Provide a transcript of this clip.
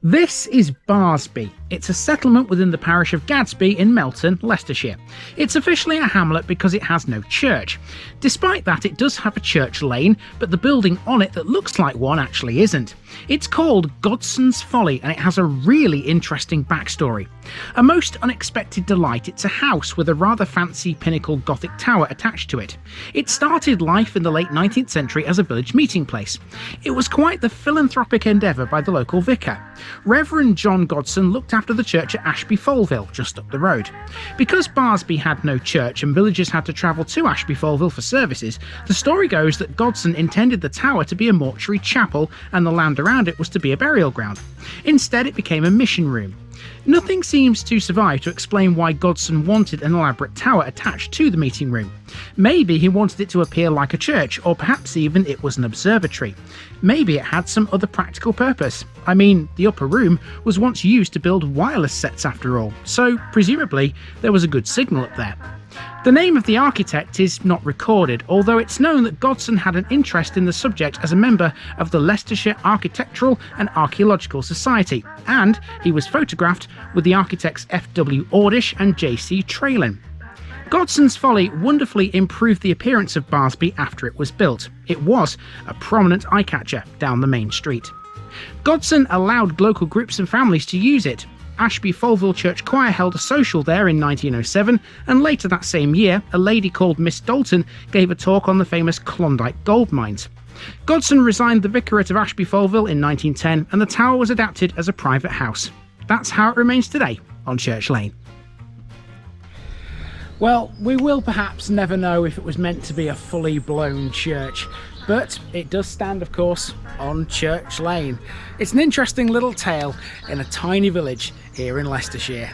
This is Barsby. It's a settlement within the parish of Gadsby in Melton, Leicestershire. It's officially a hamlet because it has no church. Despite that, it does have a church lane, but the building on it that looks like one actually isn't. It's called Godson's Folly, and it has a really interesting backstory. A most unexpected delight, it's a house with a rather fancy pinnacle Gothic tower attached to it. It started life in the late 19th century as a village meeting place. It was quite the philanthropic endeavour by the local vicar. Reverend John Godson looked after the church at Ashby Folville, just up the road. Because Barsby had no church and villagers had to travel to Ashby Folville for services, the story goes that Godson intended the tower to be a mortuary chapel and the land around it was to be a burial ground. Instead, it became a mission room. Nothing seems to survive to explain why Godson wanted an elaborate tower attached to the meeting room. Maybe he wanted it to appear like a church, or perhaps even it was an observatory. Maybe it had some other practical purpose. I mean, the upper room was once used to build wireless sets after all, so presumably there was a good signal up there. The name of the architect is not recorded, although it's known that Godson had an interest in the subject as a member of the Leicestershire Architectural and Archaeological Society, and he was photographed with the architects F.W. Ordish and J.C. Traylin. Godson's Folly wonderfully improved the appearance of Barsby after it was built. It was a prominent eye-catcher down the main street. Godson allowed local groups and families to use it. Ashby Folville Church Choir held a social there in 1907, and later that same year, a lady called Miss Dalton gave a talk on the famous Klondike gold mines. Godson resigned the vicarate of Ashby Folville in 1910, and the tower was adapted as a private house. That's how it remains today on Church Lane. Well, we will perhaps never know if it was meant to be a fully blown church, but it does stand, of course, on Church Lane. It's an interesting little tale in a tiny village here in Leicestershire.